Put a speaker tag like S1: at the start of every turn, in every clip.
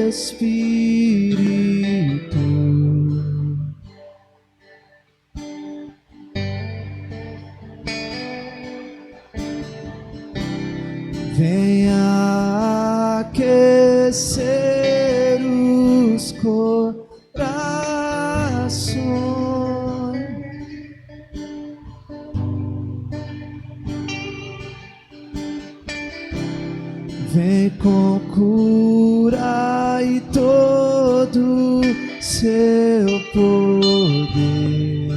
S1: Espírito. Venha aquecer os corações. Vem com cura e todo seu poder.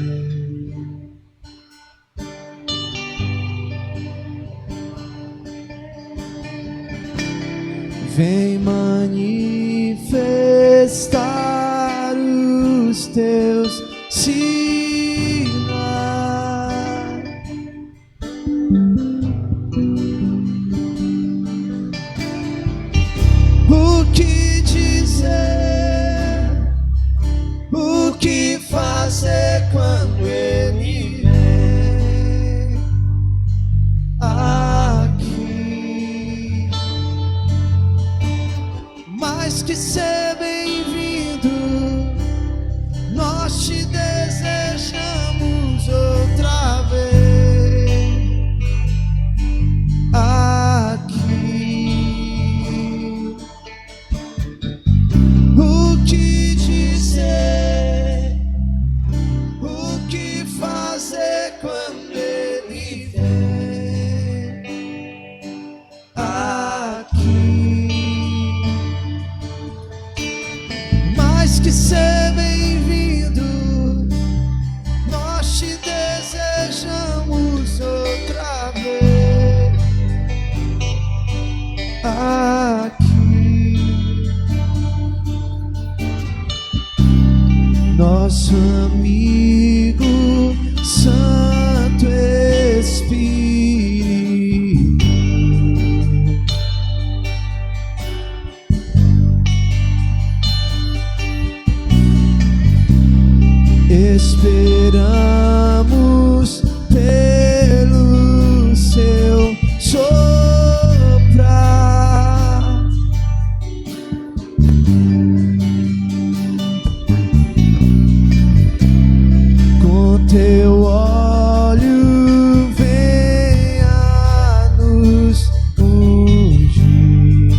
S1: Vem manifestar os teus sinais. O que dizer, o que fazer quando Ele vem aqui? Mais que ser bem-vindo, nós te desejamos outra vez aqui. O que dizer, o que fazer quando Ele vem aqui? Mais que ser bem-vindo, nós te desejamos outra vez aqui. Nosso amigo Santo Espírito, esperamos pelo seu soprar. Com teu óleo venha nos ungir.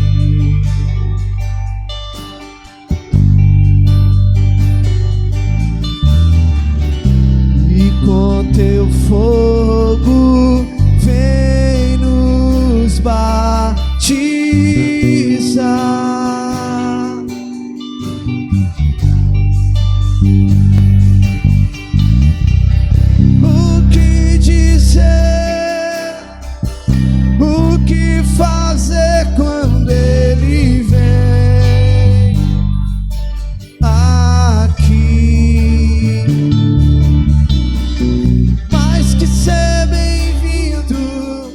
S1: E com teu fogo vem nos batizar. O que dizer, o que fazer quando Ele vem aqui? Mais que ser bem-vindo,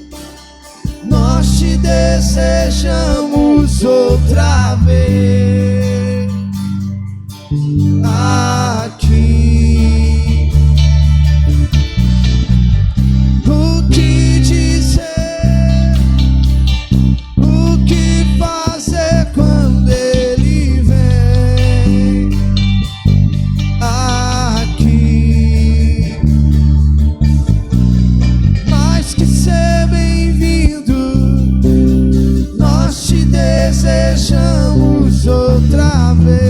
S1: nós te desejamos outra vez aqui. O que dizer, o que fazer quando Ele vem aqui? Mais que ser bem-vindo, nós te desejamos outra vez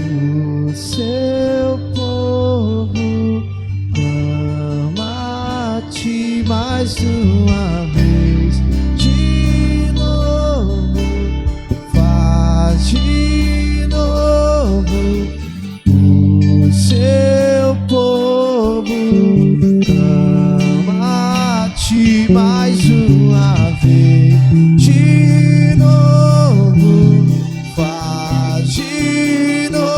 S1: O seu povo clama-te mais uma vez, de novo, faz de novo. O seu povo clama-te mais uma vez, de novo, faz de novo.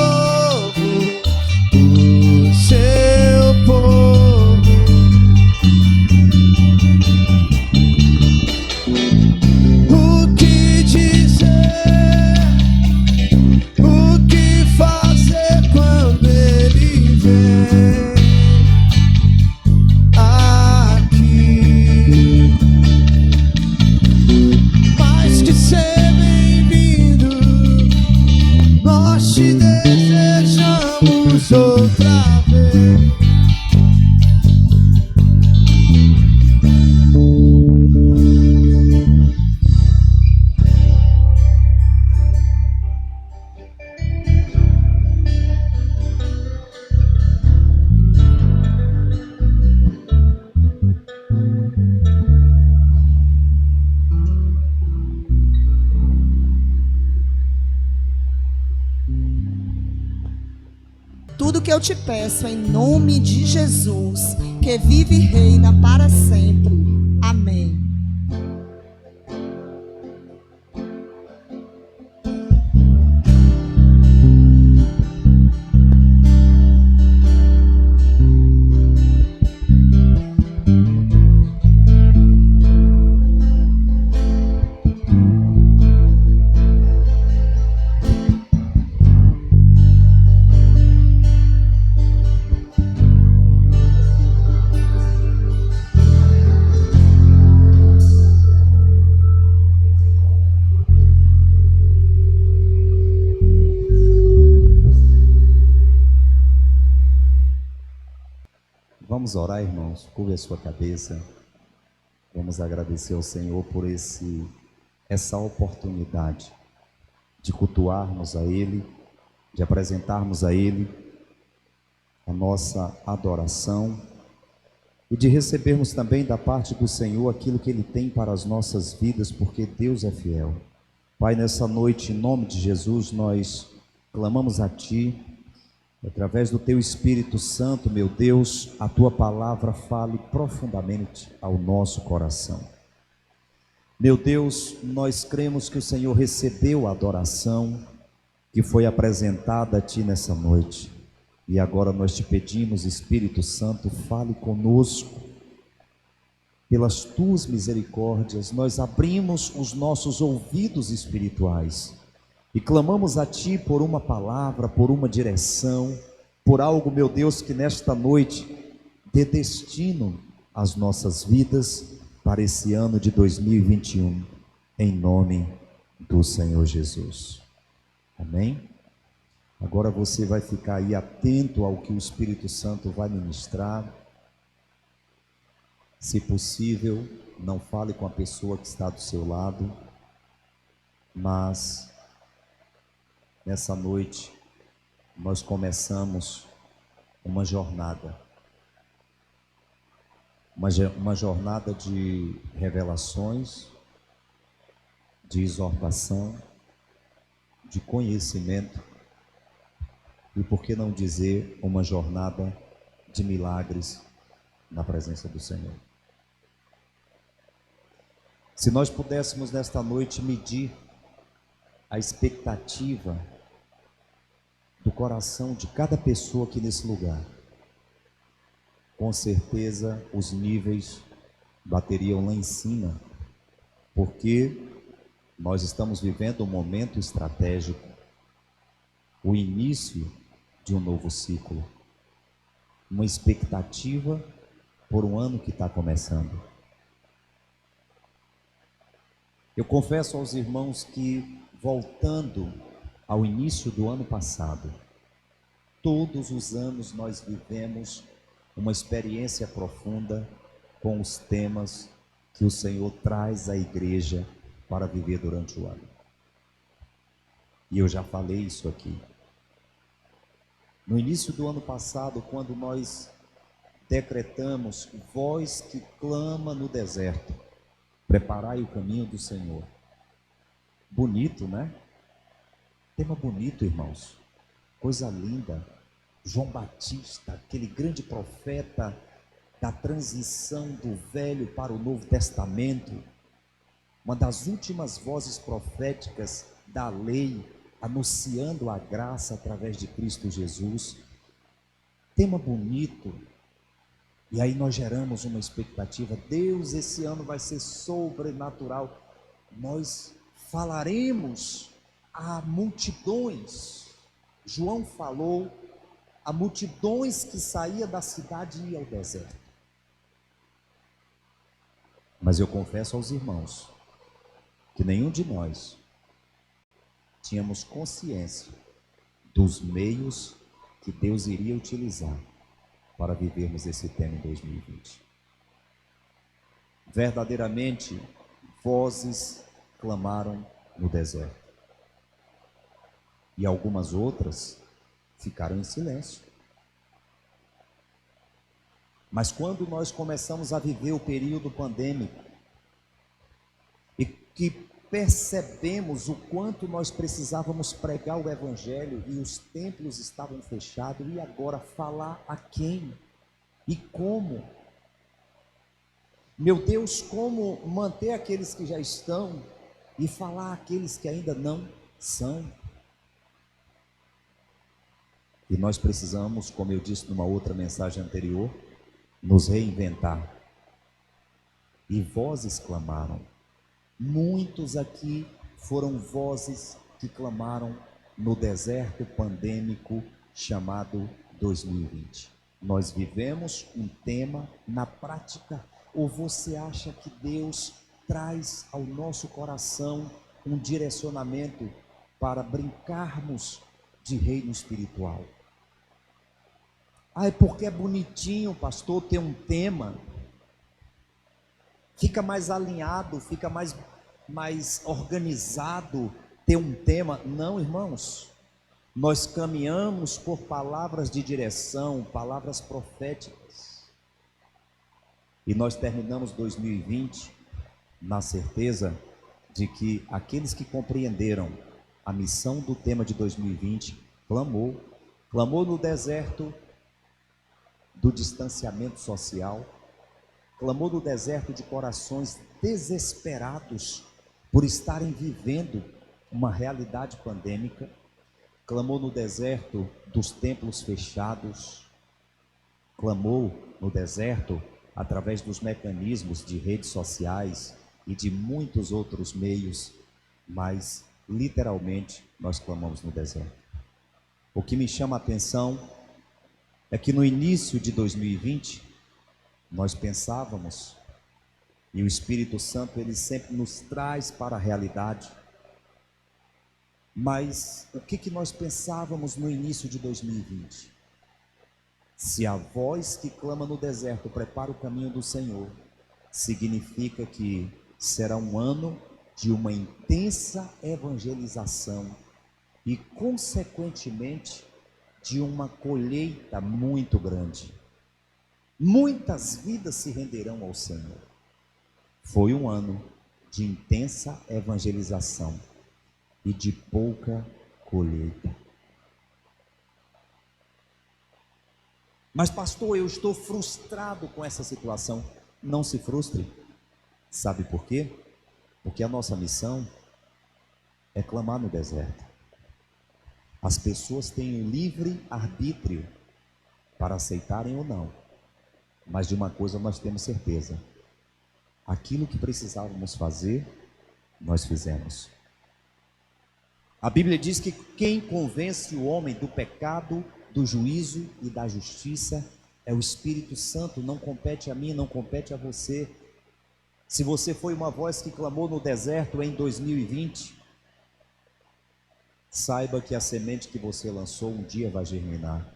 S1: O seu povo o que dizer, o que fazer quando ele vem aqui. Mais que ser bem-vindo, nós te desejamos outra vez.
S2: Tudo que eu te peço em nome de Jesus, que vive e reina para sempre. Amém.
S3: Vamos orar, irmãos. Curve a sua cabeça. Vamos agradecer ao Senhor por essa oportunidade de cultuarmos a Ele, de apresentarmos a Ele a nossa adoração e de recebermos também da parte do Senhor aquilo que Ele tem para as nossas vidas, porque Deus é fiel. Pai, nessa noite, em nome de Jesus, nós clamamos a Ti. Através do Teu Espírito Santo, meu Deus, a Tua palavra fale profundamente ao nosso coração. Meu Deus, nós cremos que o Senhor recebeu a adoração que foi apresentada a Ti nessa noite. E agora nós te pedimos, Espírito Santo, fale conosco. Pelas Tuas misericórdias, nós abrimos os nossos ouvidos espirituais e clamamos a Ti por uma palavra, por uma direção, por algo, meu Deus, que nesta noite dê destino às nossas vidas para esse ano de 2021, em nome do Senhor Jesus. Amém? Agora você vai ficar aí atento ao que o Espírito Santo vai ministrar. Se possível, não fale com a pessoa que está do seu lado, mas nessa noite, nós começamos uma jornada de revelações, de exortação, de conhecimento e, por que não dizer, uma jornada de milagres na presença do Senhor. Se nós pudéssemos nesta noite medir a expectativa do coração de cada pessoa aqui nesse lugar, com certeza os níveis bateriam lá em cima, porque nós estamos vivendo um momento estratégico, o início de um novo ciclo, uma expectativa por um ano que está começando. Eu confesso aos irmãos que, voltando ao início do ano passado, todos os anos nós vivemos uma experiência profunda com os temas que o Senhor traz à igreja para viver durante o ano. E eu já falei isso aqui. No início do ano passado, quando nós decretamos, voz que clama no deserto, preparai o caminho do Senhor. Bonito, né? Tema bonito, irmãos. Coisa linda. João Batista, aquele grande profeta da transição do Velho para o Novo Testamento, uma das últimas vozes proféticas da lei, anunciando a graça através de Cristo Jesus. Tema bonito. E aí nós geramos uma expectativa. Deus, esse ano vai ser sobrenatural. Nós falaremos a multidões. João falou a multidões que saía da cidade e ia ao deserto. Mas eu confesso aos irmãos que nenhum de nós tínhamos consciência dos meios que Deus iria utilizar para vivermos esse tema em 2020. Verdadeiramente, vozes clamaram no deserto. E algumas outras ficaram em silêncio. Mas quando nós começamos a viver o período pandêmico e que percebemos o quanto nós precisávamos pregar o evangelho e os templos estavam fechados, e agora falar a quem e como? Meu Deus, como manter aqueles que já estão e falar àqueles que ainda não são? E nós precisamos, como eu disse numa outra mensagem anterior, nos reinventar. E vozes clamaram. Muitos aqui foram vozes que clamaram no deserto pandêmico chamado 2020. Nós vivemos um tema na prática, ou você acha que Deus traz ao nosso coração um direcionamento para brincarmos de reino espiritual? Ah, é porque é bonitinho, pastor, ter um tema. Fica mais alinhado, fica mais organizado ter um tema. Não, irmãos. Nós caminhamos por palavras de direção, palavras proféticas. E nós terminamos 2020 na certeza de que aqueles que compreenderam a missão do tema de 2020 clamou no deserto do distanciamento social, clamou no deserto de corações desesperados por estarem vivendo uma realidade pandêmica, clamou no deserto dos templos fechados, clamou no deserto através dos mecanismos de redes sociais e de muitos outros meios, mas literalmente nós clamamos no deserto. O que me chama a atenção é que no início de 2020 nós pensávamos, e o Espírito Santo ele sempre nos traz para a realidade, mas o que nós pensávamos no início de 2020? Se a voz que clama no deserto prepara o caminho do Senhor, significa que será um ano de uma intensa evangelização e, consequentemente, de uma colheita muito grande. Muitas vidas se renderão ao Senhor. Foi um ano de intensa evangelização e de pouca colheita. Mas pastor, eu estou frustrado com essa situação. Não se frustre. Sabe por quê? Porque a nossa missão é clamar no deserto. As pessoas têm um livre arbítrio para aceitarem ou não. Mas de uma coisa nós temos certeza: aquilo que precisávamos fazer, nós fizemos. A Bíblia diz que quem convence o homem do pecado, do juízo e da justiça é o Espírito Santo. Não compete a mim, não compete a você. Se você foi uma voz que clamou no deserto em 2020, saiba que a semente que você lançou um dia vai germinar.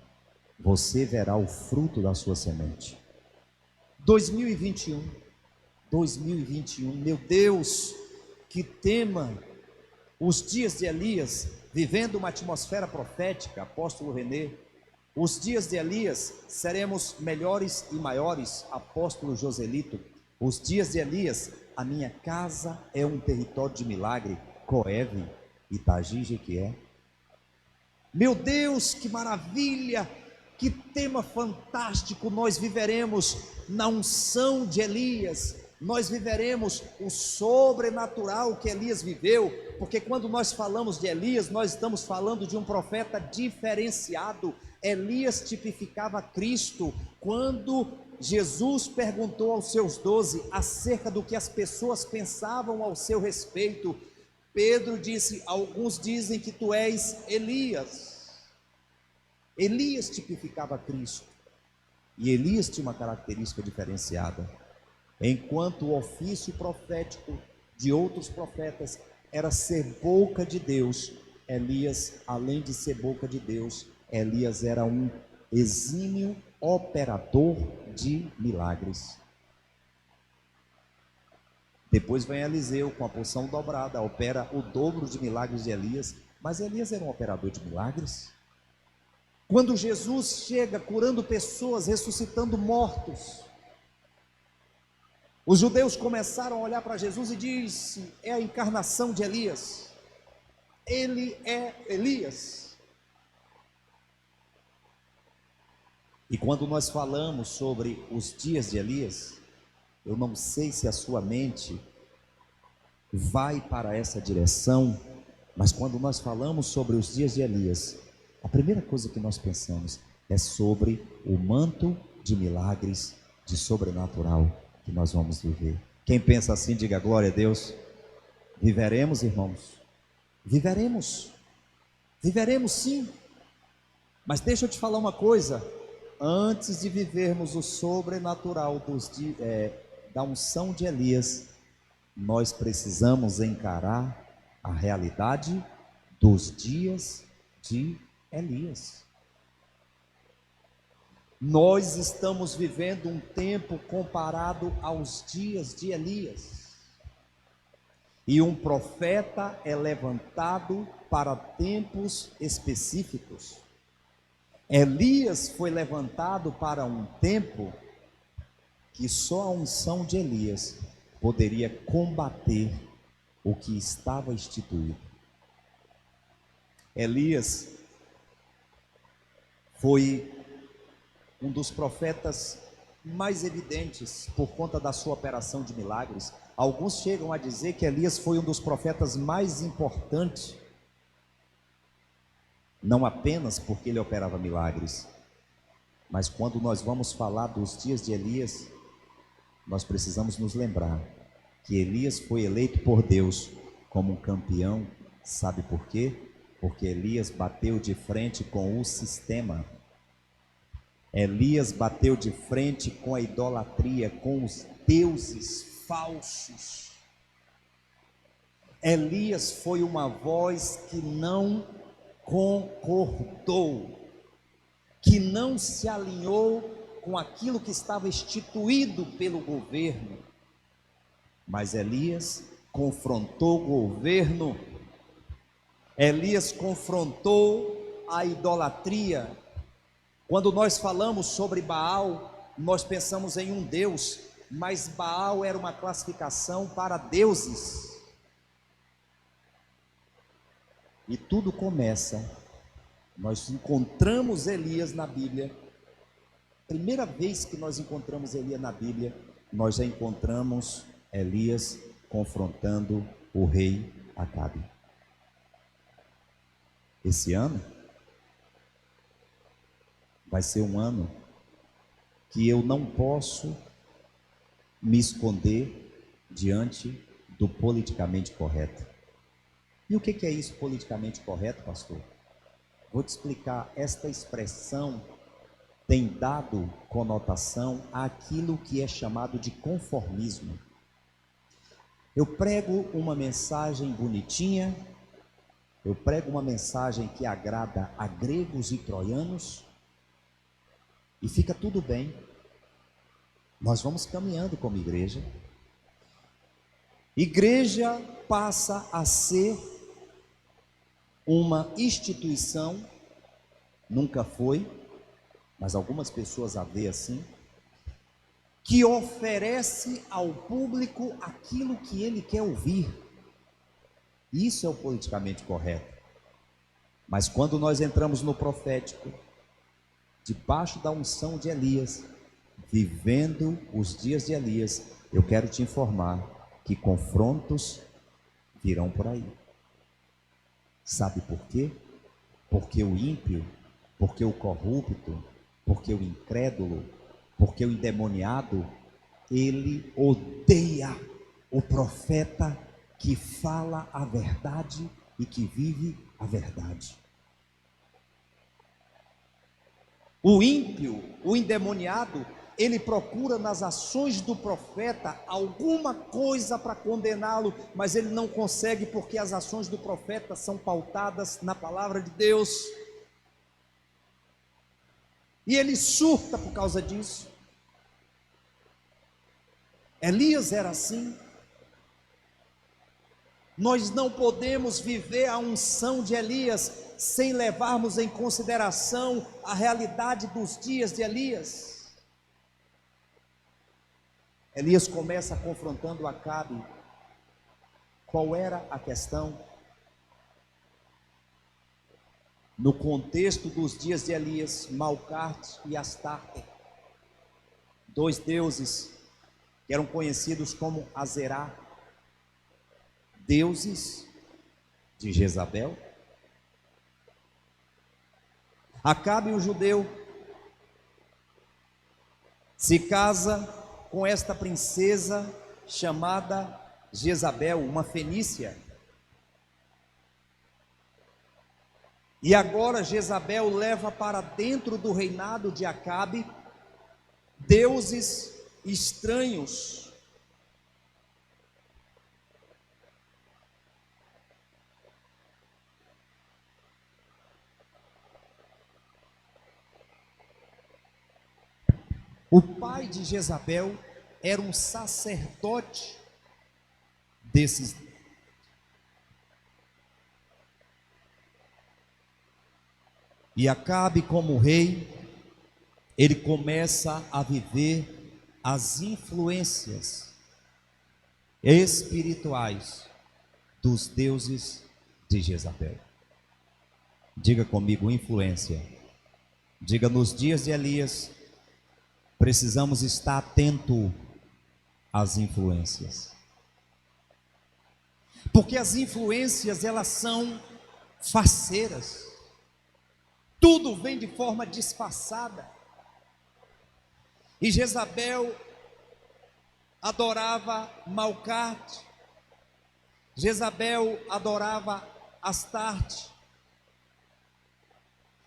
S3: Você verá o fruto da sua semente. 2021, meu Deus, que tema! Os dias de Elias, vivendo uma atmosfera profética, apóstolo Renê, Os dias de Elias seremos melhores e maiores, apóstolo Joselito. Os dias de Elias, a minha casa é um território de milagre, Coeve, Itagi, Jequié. Meu Deus, que maravilha, que tema fantástico! Nós viveremos na unção de Elias, nós viveremos o sobrenatural que Elias viveu, porque quando nós falamos de Elias, nós estamos falando de um profeta diferenciado. Elias tipificava Cristo. Quando Jesus perguntou aos seus 12 acerca do que as pessoas pensavam ao seu respeito, Pedro disse: alguns dizem que tu és Elias. Elias tipificava Cristo, e Elias tinha uma característica diferenciada. Enquanto o ofício profético de outros profetas era ser boca de Deus, Elias, além de ser boca de Deus, Elias era um exímio operador de milagres. Depois vem Eliseu com a porção dobrada, opera o dobro de milagres de Elias, mas Elias era um operador de milagres. Quando Jesus chega curando pessoas, ressuscitando mortos, os judeus começaram a olhar para Jesus e disse: é a encarnação de Elias, ele é Elias. E quando nós falamos sobre os dias de Elias, eu não sei se a sua mente vai para essa direção, mas quando nós falamos sobre os dias de Elias, a primeira coisa que nós pensamos é sobre o manto de milagres, de sobrenatural que nós vamos viver. Quem pensa assim, diga glória a Deus. Viveremos, irmãos, viveremos sim, mas deixa eu te falar uma coisa. Antes de vivermos o sobrenatural da unção de Elias, nós precisamos encarar a realidade dos dias de Elias. Nós estamos vivendo um tempo comparado aos dias de Elias, e um profeta é levantado para tempos específicos. Elias foi levantado para um tempo que só a unção de Elias poderia combater o que estava instituído. Elias foi um dos profetas mais evidentes por conta da sua operação de milagres. Alguns chegam a dizer que Elias foi um dos profetas mais importantes, não apenas porque ele operava milagres, mas quando nós vamos falar dos dias de Elias, nós precisamos nos lembrar que Elias foi eleito por Deus como um campeão. Sabe por quê? Porque Elias bateu de frente com o sistema. Elias bateu de frente com a idolatria, com os deuses falsos. Elias foi uma voz que não concordou, que não se alinhou com aquilo que estava instituído pelo governo. Mas Elias confrontou o governo, Elias confrontou a idolatria. Quando nós falamos sobre Baal, nós pensamos em um Deus, mas Baal era uma classificação para deuses. E tudo começa, nós encontramos Elias na Bíblia. Primeira vez que nós encontramos Elias na Bíblia, nós já encontramos Elias confrontando o rei Acabe. Esse ano vai ser um ano que eu não posso me esconder diante do politicamente correto. E o que é isso, politicamente correto, pastor? Vou te explicar. Esta expressão tem dado conotação àquilo que é chamado de conformismo. Eu prego uma mensagem bonitinha, eu prego uma mensagem que agrada a gregos e troianos, e fica tudo bem. Nós vamos caminhando como igreja. Igreja passa a ser uma instituição, nunca foi, mas algumas pessoas a vê assim, que oferece ao público aquilo que ele quer ouvir. Isso é o politicamente correto. Mas quando nós entramos no profético, debaixo da unção de Elias, vivendo os dias de Elias, eu quero te informar que confrontos virão por aí. Sabe por quê? Porque o ímpio, porque o corrupto, porque o incrédulo, porque o endemoniado, ele odeia o profeta que fala a verdade e que vive a verdade. O ímpio, o endemoniado, ele procura nas ações do profeta alguma coisa para condená-lo, mas ele não consegue, porque as ações do profeta são pautadas na palavra de Deus. E ele surta por causa disso. Elias era assim. Nós não podemos viver a unção de Elias sem levarmos em consideração a realidade dos dias de Elias. Elias começa confrontando Acabe. Qual era a questão? No contexto dos dias de Elias, Malcarte e Astarte, dois deuses que eram conhecidos como Azerá, deuses de Jezabel. Acabe, um judeu, se casa com esta princesa chamada Jezabel, uma fenícia. E agora Jezabel leva para dentro do reinado de Acabe deuses estranhos. O pai de Jezabel era um sacerdote desses. E Acabe, como rei, ele começa a viver as influências espirituais dos deuses de Jezabel. Diga comigo, influência. Diga, nos dias de Elias, precisamos estar atento às influências. Porque as influências, elas são faceiras. Tudo vem de forma disfarçada. E Jezabel adorava Malcarte, Jezabel adorava Astarte.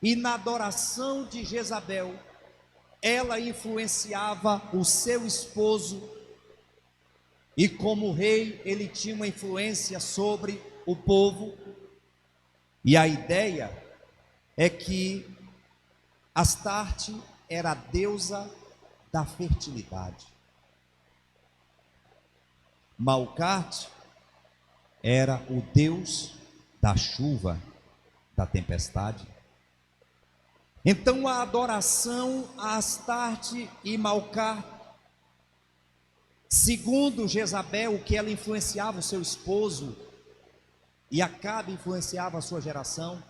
S3: E na adoração de Jezabel, ela influenciava o seu esposo. E como rei, ele tinha uma influência sobre o povo. E a ideia é que Astarte era a deusa da fertilidade. Malcarte era o deus da chuva, da tempestade. Então a adoração a Astarte e Malcarte, segundo Jezabel, que ela influenciava o seu esposo, e Acabe influenciava a sua geração,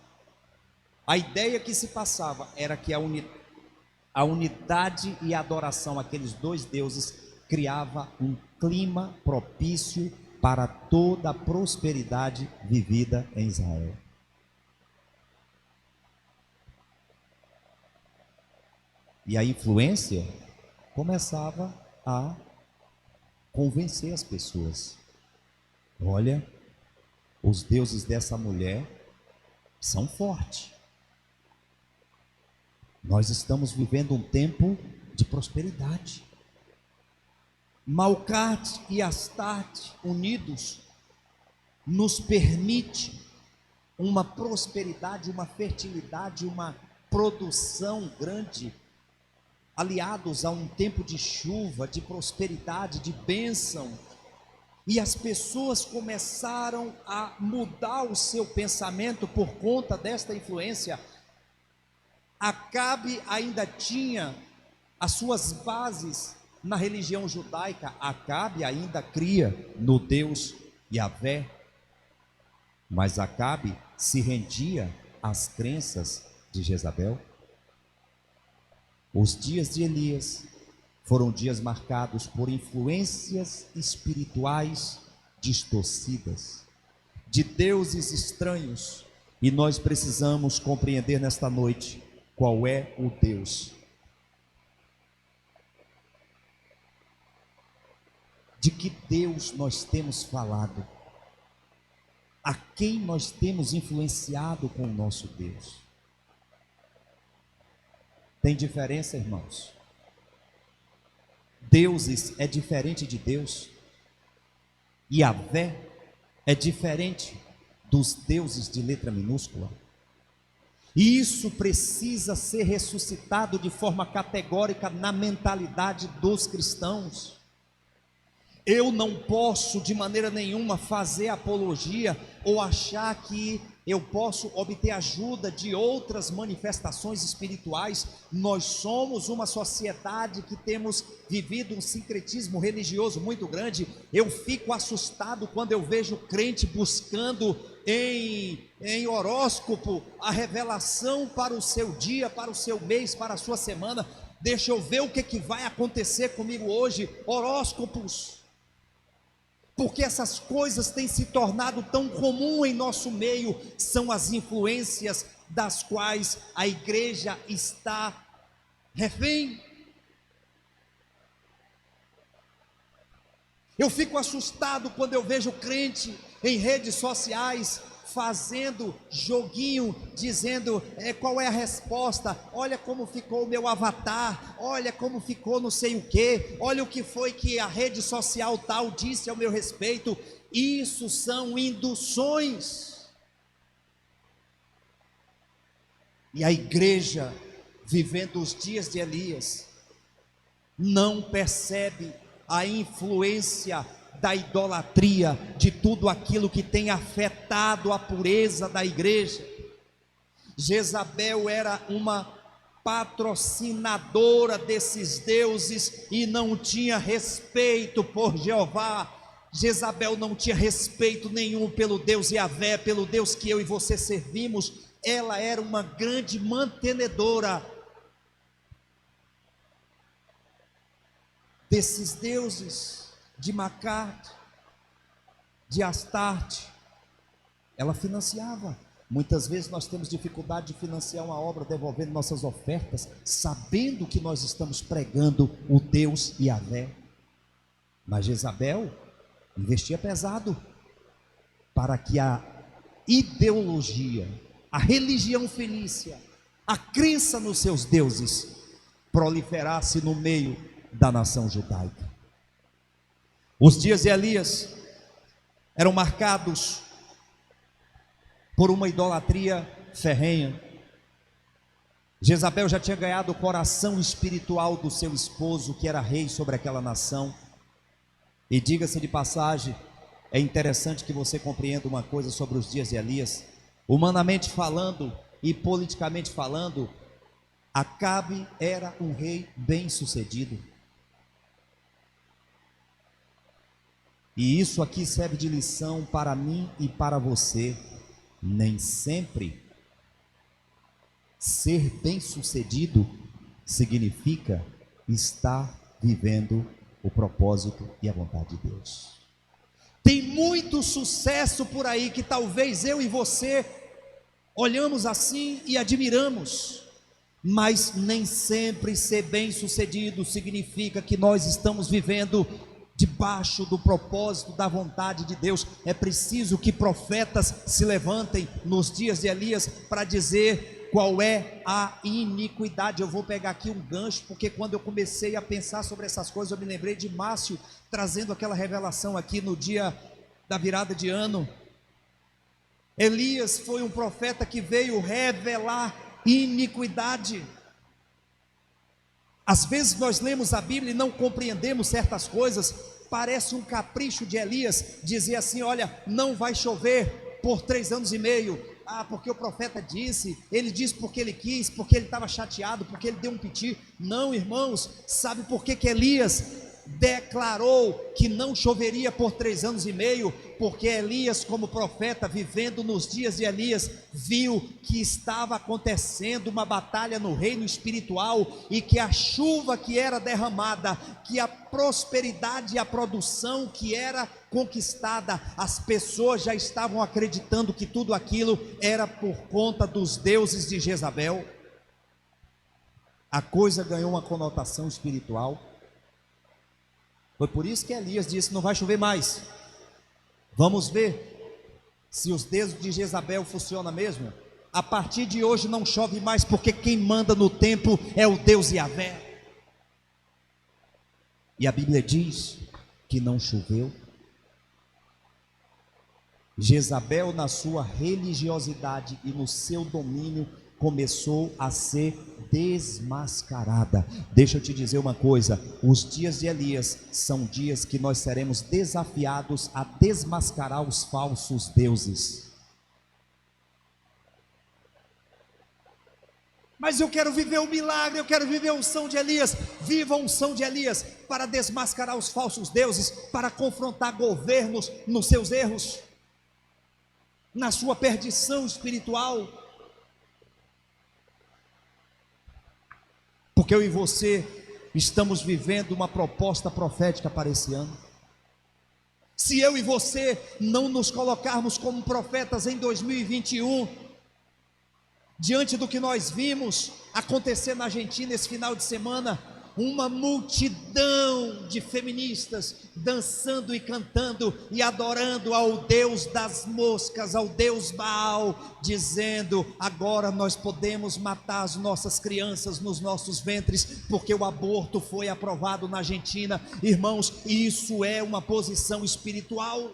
S3: a ideia que se passava era que a unidade e a adoração àqueles dois deuses criava um clima propício para toda a prosperidade vivida em Israel. E a influência começava a convencer as pessoas. Olha, os deuses dessa mulher são fortes. Nós estamos vivendo um tempo de prosperidade. Malcarte e Astarte unidos nos permite uma prosperidade, uma fertilidade, uma produção grande, aliados a um tempo de chuva, de prosperidade, de bênção. E as pessoas começaram a mudar o seu pensamento por conta desta influência. Acabe ainda tinha as suas bases na religião judaica. Acabe ainda cria no Deus Yahvé, mas Acabe se rendia às crenças de Jezabel. Os dias de Elias foram dias marcados por influências espirituais distorcidas, de deuses estranhos, e nós precisamos compreender nesta noite qual é o Deus de que Deus nós temos falado, a quem nós temos influenciado com o nosso Deus. Tem diferença, irmãos? Deuses é diferente de Deus. Yahvé é diferente dos deuses de letra minúscula. E isso precisa ser ressuscitado de forma categórica na mentalidade dos cristãos. Eu não posso de maneira nenhuma fazer apologia ou achar que eu posso obter ajuda de outras manifestações espirituais. Nós somos uma sociedade que temos vivido um sincretismo religioso muito grande. Eu fico assustado quando eu vejo crente buscando em horóscopo a revelação para o seu dia, para o seu mês, para a sua semana. Deixa eu ver o que vai acontecer comigo hoje. Horóscopos. Porque essas coisas têm se tornado tão comum em nosso meio, são as influências das quais a igreja está refém. Eu fico assustado quando eu vejo crente em redes sociais fazendo joguinho, dizendo qual é a resposta, olha como ficou o meu avatar, olha como ficou não sei o que, olha o que foi que a rede social tal disse ao meu respeito. Isso são induções. E a igreja, vivendo os dias de Elias, não percebe a influência da idolatria, de tudo aquilo que tem afetado a pureza da igreja. Jezabel era uma patrocinadora desses deuses e não tinha respeito por Jeová. Jezabel não tinha respeito nenhum pelo Deus Yahvé, pelo Deus que eu e você servimos. Ela era uma grande mantenedora desses deuses, de Macate, de Astarte. Ela financiava. Muitas vezes nós temos dificuldade de financiar uma obra devolvendo nossas ofertas, sabendo que nós estamos pregando o Deus Yahvé. Mas Jezabel investia pesado para que a ideologia, a religião fenícia, a crença nos seus deuses proliferasse no meio da nação judaica. Os dias de Elias eram marcados por uma idolatria ferrenha. Jezabel já tinha ganhado o coração espiritual do seu esposo, que era rei sobre aquela nação. E diga-se de passagem, é interessante que você compreenda uma coisa sobre os dias de Elias. Humanamente falando e politicamente falando, Acabe era um rei bem-sucedido. E isso aqui serve de lição para mim e para você. Nem sempre ser bem-sucedido significa estar vivendo o propósito e a vontade de Deus. Tem muito sucesso por aí que talvez eu e você olhamos assim e admiramos, mas nem sempre ser bem-sucedido significa que nós estamos vivendo debaixo do propósito da vontade de Deus. É preciso que profetas se levantem nos dias de Elias para dizer qual é a iniquidade. Eu vou pegar aqui um gancho, porque quando eu comecei a pensar sobre essas coisas, eu me lembrei de Márcio trazendo aquela revelação aqui no dia da virada de ano. Elias foi um profeta que veio revelar iniquidade. Às vezes nós lemos a Bíblia e não compreendemos certas coisas. Parece um capricho de Elias dizer assim: olha, não vai chover por 3 anos e meio. porque o profeta disse, ele disse porque ele quis, porque ele estava chateado, porque ele deu um piti. Não, irmãos, sabe por que Elias declarou que não choveria por 3 anos e meio? Porque Elias, como profeta, vivendo nos dias de Elias, viu que estava acontecendo uma batalha no reino espiritual, e que a chuva que era derramada, que a prosperidade e a produção que era conquistada, as pessoas já estavam acreditando que tudo aquilo era por conta dos deuses de Jezabel. A coisa ganhou uma conotação espiritual. Foi por isso que Elias disse: não vai chover mais. Vamos ver se os deuses de Jezabel funcionam mesmo. A partir de hoje não chove mais, porque quem manda no templo é o Deus Yahvé. E a Bíblia diz que não choveu. Jezabel, na sua religiosidade e no seu domínio, começou a ser desmascarada. Deixa eu te dizer uma coisa: os dias de Elias são dias que nós seremos desafiados a desmascarar os falsos deuses. Mas eu quero viver o milagre, eu quero viver a unção de Elias. Viva a unção de Elias para desmascarar os falsos deuses, para confrontar governos nos seus erros, na sua perdição espiritual. Porque eu e você estamos vivendo uma proposta profética para esse ano. Se eu e você não nos colocarmos como profetas em 2021, diante do que nós vimos acontecer na Argentina esse final de semana, uma multidão de feministas dançando e cantando e adorando ao Deus das moscas, ao Deus Baal, dizendo: agora nós podemos matar as nossas crianças nos nossos ventres, porque o aborto foi aprovado na Argentina. Irmãos, isso é uma posição espiritual.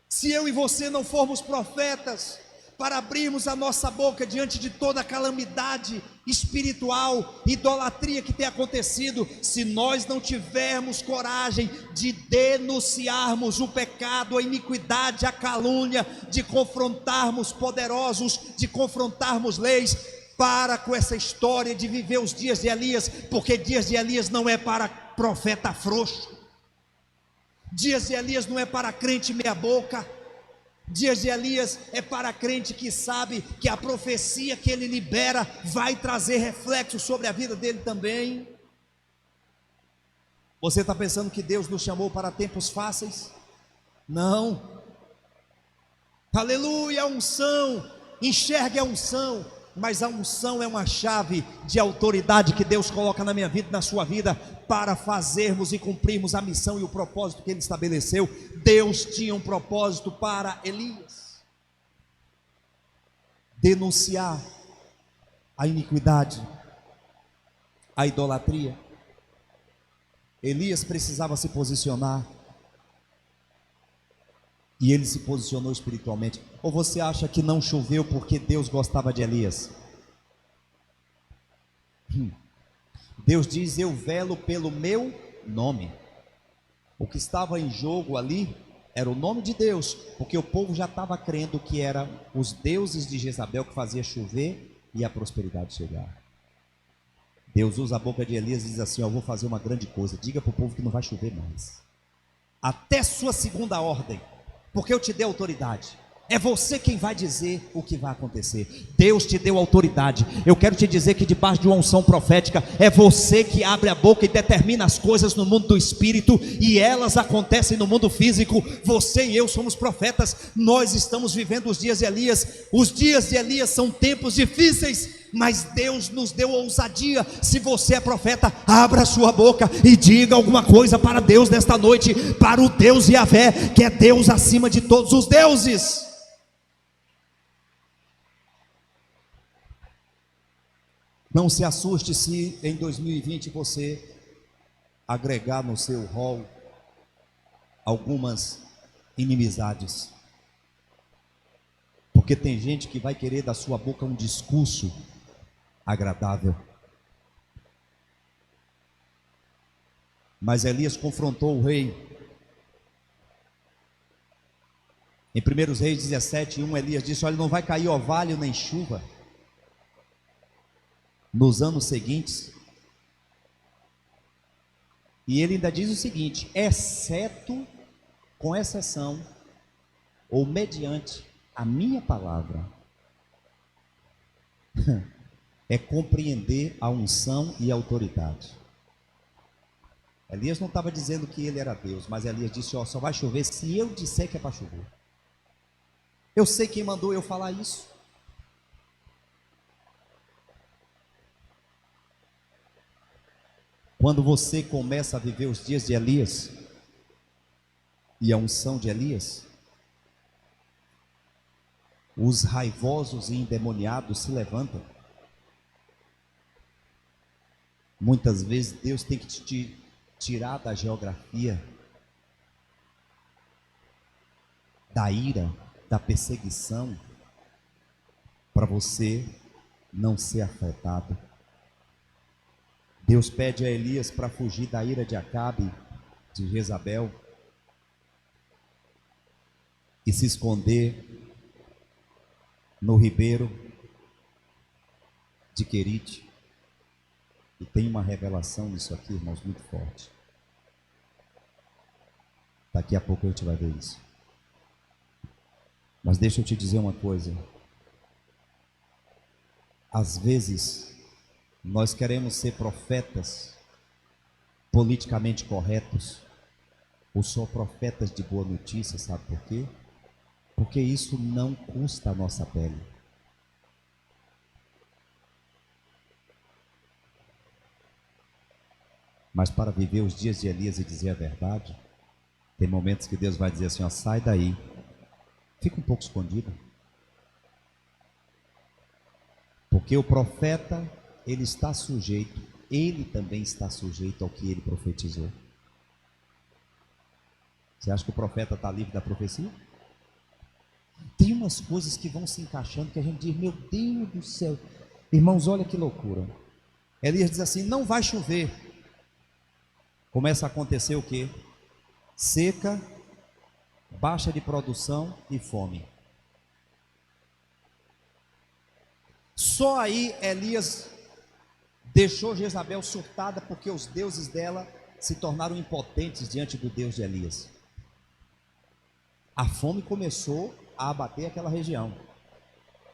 S3: Se eu e você não formos profetas, para abrirmos a nossa boca diante de toda a calamidade espiritual, idolatria que tem acontecido, se nós não tivermos coragem de denunciarmos o pecado, a iniquidade, a calúnia, de confrontarmos poderosos, de confrontarmos leis, para com essa história de viver os dias de Elias, porque dias de Elias não é para profeta frouxo, dias de Elias não é para crente meia boca. Dias de Elias é para crente que sabe que a profecia que ele libera vai trazer reflexo sobre a vida dele também. Você está pensando que Deus nos chamou para tempos fáceis? Não. Aleluia, a unção, enxergue a unção. Mas a unção é uma chave de autoridade que Deus coloca na minha vida e na sua vida, para fazermos e cumprirmos a missão e o propósito que Ele estabeleceu. Deus tinha um propósito para Elias: denunciar a iniquidade, a idolatria. Elias precisava se posicionar, e ele se posicionou espiritualmente. Ou você acha que não choveu porque Deus gostava de Elias? Deus diz: eu velo pelo meu nome. O que estava em jogo ali era o nome de Deus, porque o povo já estava crendo que eram os deuses de Jezabel que fazia chover e a prosperidade chegar. Deus usa a boca de Elias e diz assim: eu vou fazer uma grande coisa, diga para o povo que não vai chover mais, até sua segunda ordem, porque eu te dei autoridade. É você quem vai dizer o que vai acontecer. Deus te deu autoridade. Eu quero te dizer que debaixo de uma unção profética, é você que abre a boca e determina as coisas no mundo do espírito, e elas acontecem no mundo físico. Você e eu somos profetas. Nós estamos vivendo os dias de Elias. Os dias de Elias são tempos difíceis, mas Deus nos deu ousadia. Se você é profeta, abra a sua boca e diga alguma coisa para Deus nesta noite, para o Deus Yahvé, que é Deus acima de todos os deuses. Não se assuste se em 2020 você agregar no seu rol algumas inimizades, porque tem gente que vai querer da sua boca um discurso agradável. Mas Elias confrontou o rei, Em 1 Reis 17:1, Elias disse: olha, não vai cair orvalho nem chuva nos anos seguintes. E ele ainda diz o seguinte: exceto, com exceção, ou mediante a minha palavra. É compreender a unção e a autoridade. Elias não estava dizendo que ele era Deus, mas Elias disse: ó, só vai chover se eu disser que é para chover. Eu sei quem mandou eu falar isso. Quando você começa a viver os dias de Elias e a unção de Elias, os raivosos e endemoniados se levantam. Muitas vezes Deus tem que te tirar da geografia, da ira, da perseguição, para você não ser afetado. Deus pede a Elias para fugir da ira de Acabe, de Jezabel, e se esconder no ribeiro de Querite. E tem uma revelação nisso aqui, irmãos, muito forte. Daqui a pouco a gente vai ver isso. Mas deixa eu te dizer uma coisa. Às vezes, nós queremos ser profetas politicamente corretos, ou só profetas de boa notícia, sabe por quê? Porque isso não custa a nossa pele. Mas para viver os dias de Elias e dizer a verdade, tem momentos que Deus vai dizer assim: ó, sai daí, fica um pouco escondido. Porque o profeta, ele está sujeito, ele também está sujeito ao que ele profetizou. Você acha que o profeta está livre da profecia? Tem umas coisas que vão se encaixando que a gente diz: meu Deus do céu. Irmãos, olha que loucura. Elias diz assim: não vai chover. Começa a acontecer o quê? Seca, baixa de produção e fome. Só aí Elias deixou Jezabel surtada, porque os deuses dela se tornaram impotentes diante do Deus de Elias. A fome começou a abater aquela região.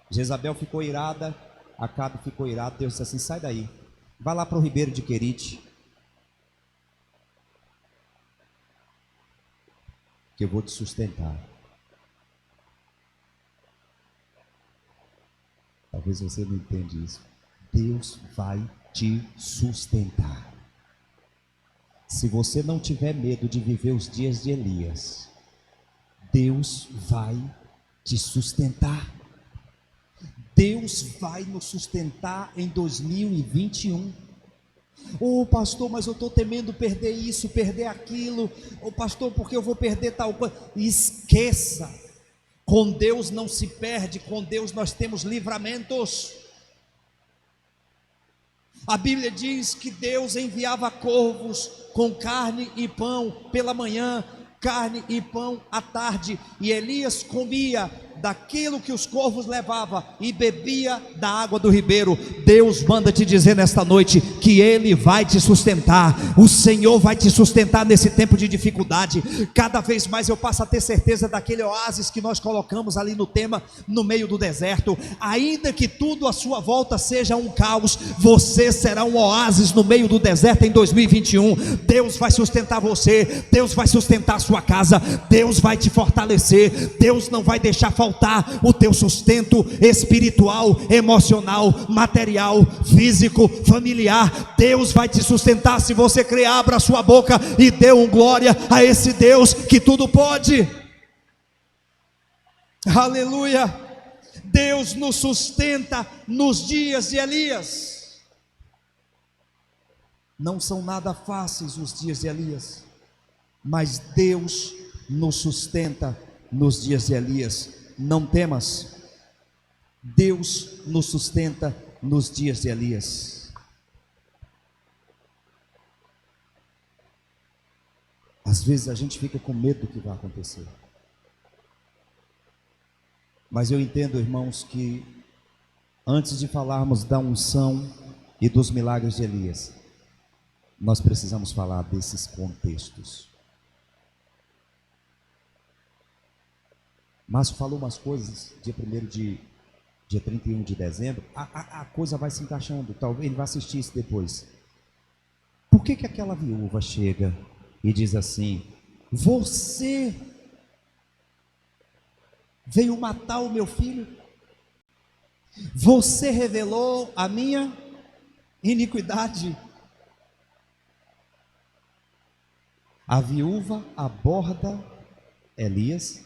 S3: Jezabel ficou irada, Acabe ficou irado. Deus disse assim: sai daí, vai lá para o ribeiro de Querite, que eu vou te sustentar. Talvez você não entenda isso. Deus vai te sustentar. Se você não tiver medo de viver os dias de Elias, Deus vai te sustentar. Deus vai nos sustentar em 2021. Ô pastor, mas eu estou temendo perder isso, perder aquilo. Ô pastor, porque eu vou perder tal coisa? Esqueça. Com Deus não se perde, com Deus nós temos livramentos. A Bíblia diz que Deus enviava corvos com carne e pão pela manhã, carne e pão à tarde, e Elias comia daquilo que os corvos levavam e bebia da água do ribeiro. Deus manda te dizer nesta noite que Ele vai te sustentar. O Senhor vai te sustentar nesse tempo de dificuldade. Cada vez mais eu passo a ter certeza daquele oásis que nós colocamos ali no tema, no meio do deserto. Ainda que tudo à sua volta seja um caos, você será um oásis no meio do deserto em 2021. Deus vai sustentar você, Deus vai sustentar a sua casa, Deus vai te fortalecer, Deus não vai deixar faltar o teu sustento espiritual, emocional, material, físico, familiar. Deus vai te sustentar. Se você crer, abra a sua boca e dê um glória a esse Deus que tudo pode. Aleluia. Deus nos sustenta nos dias de Elias. Não são nada fáceis os dias de Elias, mas Deus nos sustenta nos dias de Elias. Não temas, Deus nos sustenta nos dias de Elias. Às vezes a gente fica com medo do que vai acontecer. Mas eu entendo, irmãos, que antes de falarmos da unção e dos milagres de Elias, nós precisamos falar desses contextos. Márcio falou umas coisas, dia 31 de dezembro, a coisa vai se encaixando, talvez ele vá assistir isso depois. Por que aquela viúva chega e diz assim: você veio matar o meu filho? Você revelou a minha iniquidade. A viúva aborda Elias,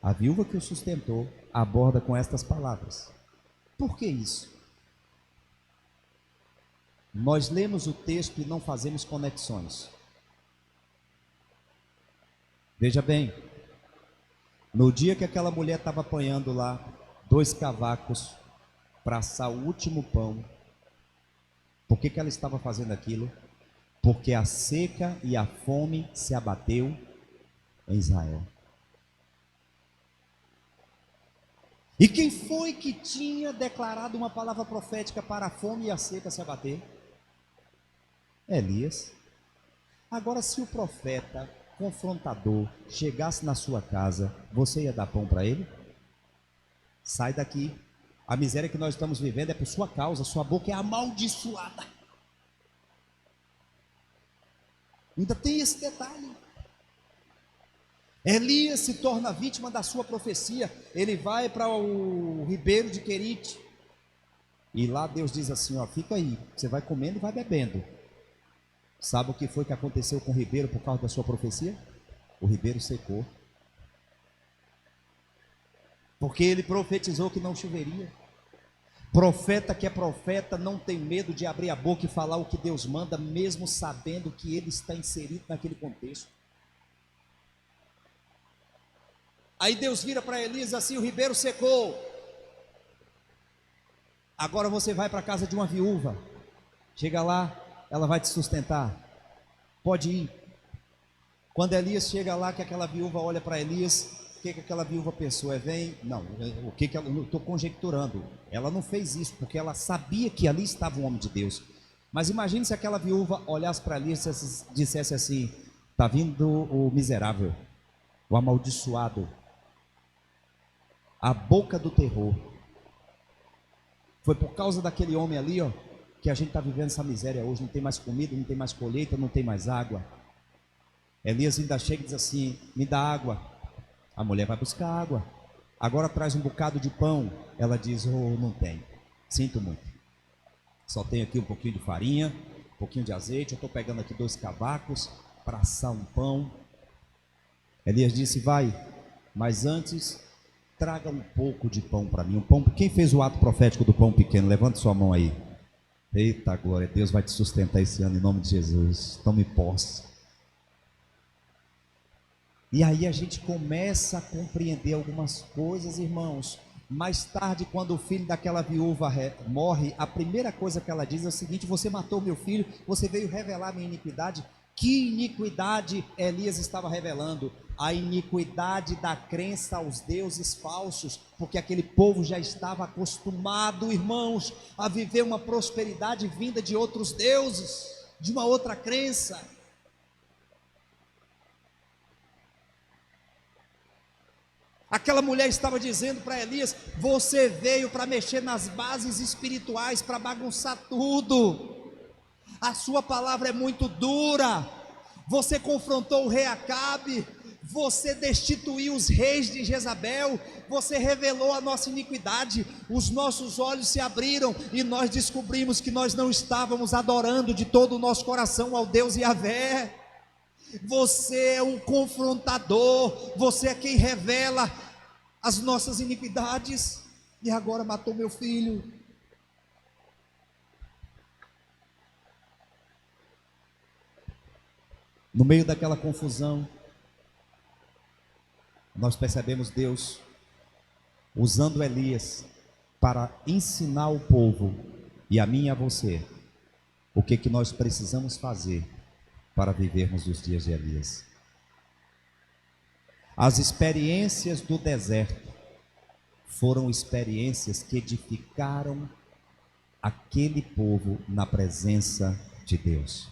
S3: a viúva que o sustentou, aborda com estas palavras. Por que isso? Nós lemos o texto e não fazemos conexões. Veja bem, no dia que aquela mulher estava apanhando lá 2 cavacos para assar o último pão, por que ela estava fazendo aquilo? Porque a seca e a fome se abateu em Israel. E quem foi que tinha declarado uma palavra profética para a fome e a seca se abater? Elias. Agora, se o profeta confrontador chegasse na sua casa, você ia dar pão para ele? Sai daqui. A miséria que nós estamos vivendo é por sua causa, sua boca é amaldiçoada. Ainda tem esse detalhe. Elias se torna vítima da sua profecia. Ele vai para o ribeiro de Querite, e lá Deus diz assim: ó, fica aí, você vai comendo e vai bebendo. Sabe o que foi que aconteceu com o ribeiro por causa da sua profecia? O ribeiro secou, porque ele profetizou que não choveria. Profeta que é profeta não tem medo de abrir a boca e falar o que Deus manda, mesmo sabendo que ele está inserido naquele contexto. Aí Deus vira para Elias assim: o ribeiro secou, agora você vai para a casa de uma viúva, chega lá, ela vai te sustentar, pode ir. Quando Elias chega lá, que aquela viúva olha para Elias, o que aquela viúva pensou? Não, o que ela, eu estou conjecturando, ela não fez isso, porque ela sabia que ali estava um homem de Deus. Mas imagine se aquela viúva olhasse para Elias e dissesse assim: está vindo o miserável, o amaldiçoado, a boca do terror. Foi por causa daquele homem ali, ó, que a gente está vivendo essa miséria hoje. Não tem mais comida, não tem mais colheita, não tem mais água. Elias ainda chega e diz assim: me dá água. A mulher vai buscar água. Agora traz um bocado de pão. Ela diz: oh, não tem, sinto muito, só tenho aqui um pouquinho de farinha, um pouquinho de azeite. Eu estou pegando aqui 2 cavacos para assar um pão. Elias disse: vai, mas antes traga um pouco de pão para mim, um pão. Quem fez o ato profético do pão pequeno? Levante sua mão aí. Eita glória, Deus vai te sustentar esse ano em nome de Jesus. Tome posse. E aí a gente começa a compreender algumas coisas, irmãos. Mais tarde, quando o filho daquela viúva morre, a primeira coisa que ela diz é o seguinte: você matou meu filho, você veio revelar minha iniquidade. Que iniquidade Elias estava revelando? A iniquidade da crença aos deuses falsos, porque aquele povo já estava acostumado, irmãos, a viver uma prosperidade vinda de outros deuses, de uma outra crença. Aquela mulher estava dizendo para Elias: você veio para mexer nas bases espirituais, para bagunçar tudo. A sua palavra é muito dura. Você confrontou o rei Acabe, você destituiu os reis de Jezabel, você revelou a nossa iniquidade. Os nossos olhos se abriram e nós descobrimos que nós não estávamos adorando de todo o nosso coração ao Deus Yahvé. Você é um confrontador, você é quem revela as nossas iniquidades. E agora matou meu filho. No meio daquela confusão, nós percebemos Deus usando Elias para ensinar o povo, e a mim e a você, o que nós precisamos fazer para vivermos os dias de Elias. As experiências do deserto foram experiências que edificaram aquele povo na presença de Deus.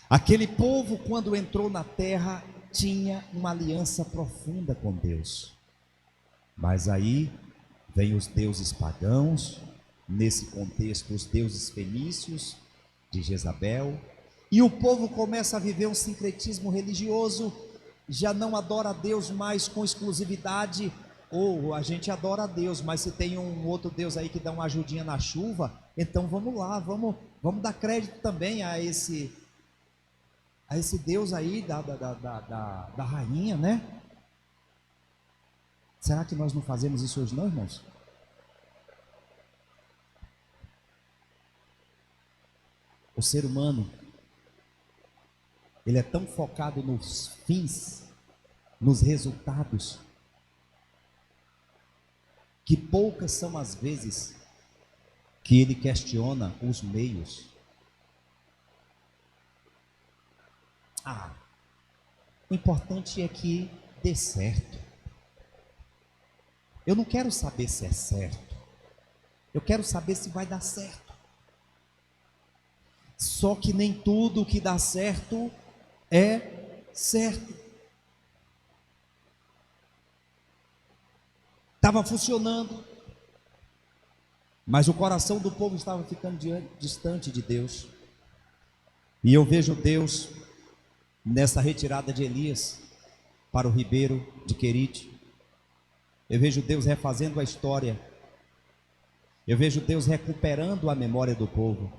S3: Aquele povo, quando entrou na terra, tinha uma aliança profunda com Deus. Mas aí vem os deuses pagãos, nesse contexto os deuses fenícios de Jezabel, e o povo começa a viver um sincretismo religioso, já não adora a Deus mais com exclusividade, ou a gente adora a Deus, mas se tem um outro Deus aí que dá uma ajudinha na chuva, então vamos lá, vamos dar crédito também a esse Deus aí da rainha, né? Será que nós não fazemos isso hoje não, irmãos? O ser humano, ele é tão focado nos fins, nos resultados, que poucas são as vezes que ele questiona os meios. O importante é que dê certo. Eu não quero saber se é certo, eu quero saber se vai dar certo. Só que nem tudo que dá certo é certo. Estava funcionando, mas o coração do povo estava ficando distante de Deus. E eu vejo Deus nessa retirada de Elias para o ribeiro de Querite. Eu vejo Deus refazendo a história. Eu vejo Deus recuperando a memória do povo.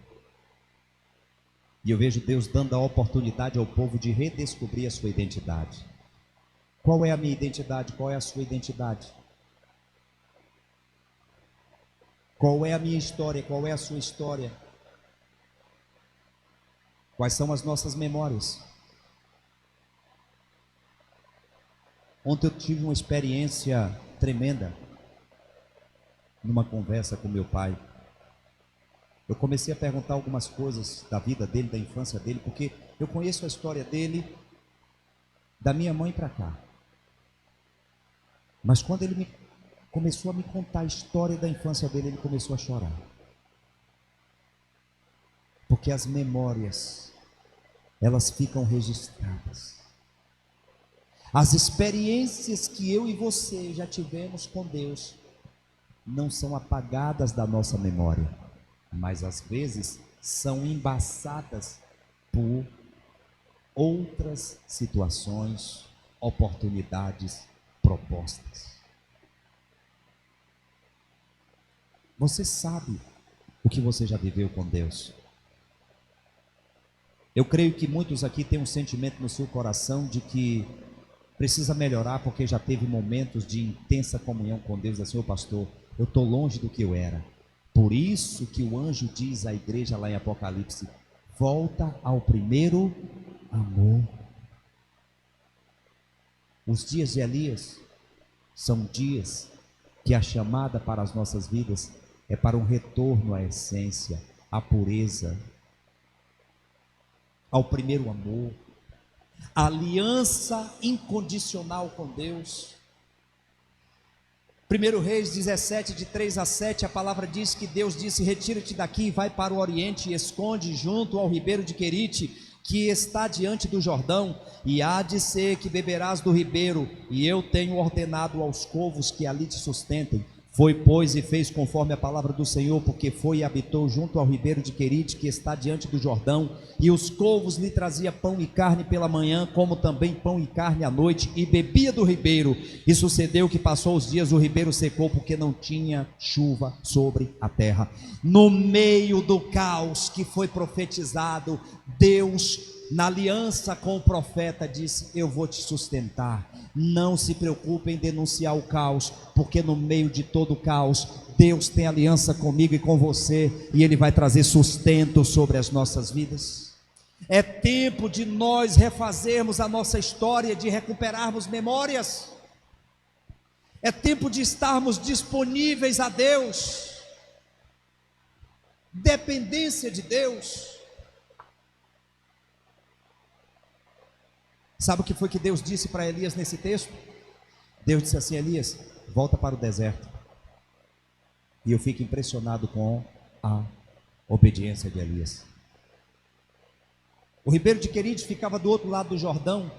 S3: E eu vejo Deus dando a oportunidade ao povo de redescobrir a sua identidade. Qual é a minha identidade? Qual é a sua identidade? Qual é a minha história? Qual é a sua história? Quais são as nossas memórias? Ontem eu tive uma experiência tremenda numa conversa com meu pai. Eu comecei a perguntar algumas coisas da vida dele, da infância dele, porque eu conheço a história dele da minha mãe para cá. Mas quando ele começou a me contar a história da infância dele, ele começou a chorar. Porque as memórias, elas ficam registradas. As experiências que eu e você já tivemos com Deus não são apagadas da nossa memória, mas às vezes são embaçadas por outras situações, oportunidades, propostas. Você sabe o que você já viveu com Deus? Eu creio que muitos aqui têm um sentimento no seu coração de que precisa melhorar porque já teve momentos de intensa comunhão com Deus. Assim, pastor, eu estou longe do que eu era. Por isso que o anjo diz à igreja lá em Apocalipse: volta ao primeiro amor. Os dias de Elias são dias que a chamada para as nossas vidas é para um retorno à essência, à pureza, ao primeiro amor, à aliança incondicional com Deus. 1 Reis 17, de 3 a 7, a palavra diz que Deus disse: retira-te daqui, vai para o oriente e esconde junto ao ribeiro de Querite, que está diante do Jordão, e há de ser que beberás do ribeiro, e eu tenho ordenado aos corvos que ali te sustentem. Foi, pois, e fez conforme a palavra do Senhor, porque foi e habitou junto ao ribeiro de Querite, que está diante do Jordão, e os corvos lhe trazia pão e carne pela manhã, como também pão e carne à noite, e bebia do ribeiro. E sucedeu que passou os dias, o ribeiro secou, porque não tinha chuva sobre a terra. No meio do caos que foi profetizado, Deus, na aliança com o profeta, disse: eu vou te sustentar. Não se preocupe em denunciar o caos, porque no meio de todo o caos, Deus tem aliança comigo e com você, e Ele vai trazer sustento sobre as nossas vidas. É tempo de nós refazermos a nossa história, de recuperarmos memórias. É tempo de estarmos disponíveis a Deus, dependência de Deus. Sabe o que foi que Deus disse para Elias nesse texto? Deus disse assim: Elias, volta para o deserto. E eu fico impressionado com a obediência de Elias. O ribeiro de Querite ficava do outro lado do Jordão.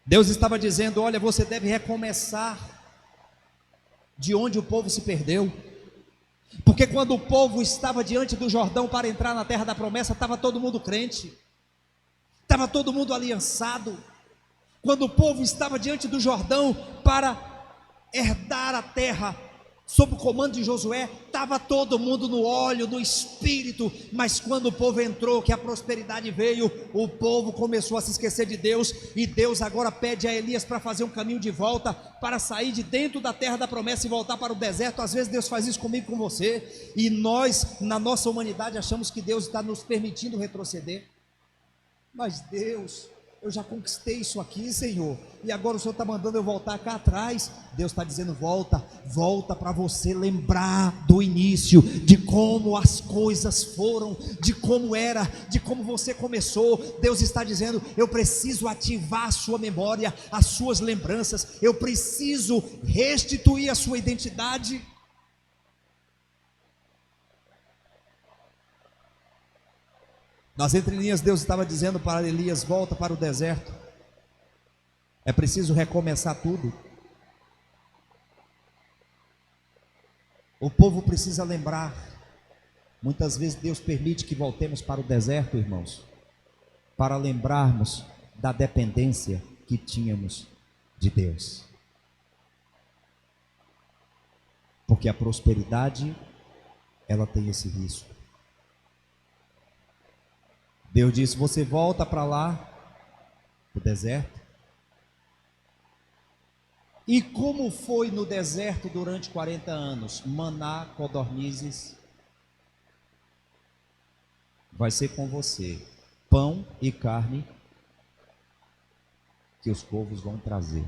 S3: Deus estava dizendo: olha, você deve recomeçar de onde o povo se perdeu. Porque quando o povo estava diante do Jordão para entrar na terra da promessa, estava todo mundo crente, estava todo mundo aliançado. Quando o povo estava diante do Jordão para herdar a terra, sob o comando de Josué, estava todo mundo no óleo, no espírito. Mas quando o povo entrou, que a prosperidade veio, o povo começou a se esquecer de Deus. E Deus agora pede a Elias para fazer um caminho de volta, para sair de dentro da terra da promessa e voltar para o deserto. Às vezes Deus faz isso comigo e com você, e nós, na nossa humanidade, achamos que Deus está nos permitindo retroceder. Mas Deus, eu já conquistei isso aqui, Senhor, e agora o Senhor está mandando eu voltar cá atrás. Deus está dizendo: volta, volta, para você lembrar do início, de como as coisas foram, de como era, de como você começou. Deus está dizendo: eu preciso ativar a sua memória, as suas lembranças, eu preciso restituir a sua identidade. Nas entrelinhas, Deus estava dizendo para Elias: volta para o deserto, é preciso recomeçar tudo. O povo precisa lembrar. Muitas vezes Deus permite que voltemos para o deserto, irmãos, para lembrarmos da dependência que tínhamos de Deus. Porque a prosperidade, ela tem esse risco. Deus disse: você volta para lá, para o deserto. E como foi no deserto durante 40 anos? Maná, codornizes. Vai ser com você pão e carne que os povos vão trazer.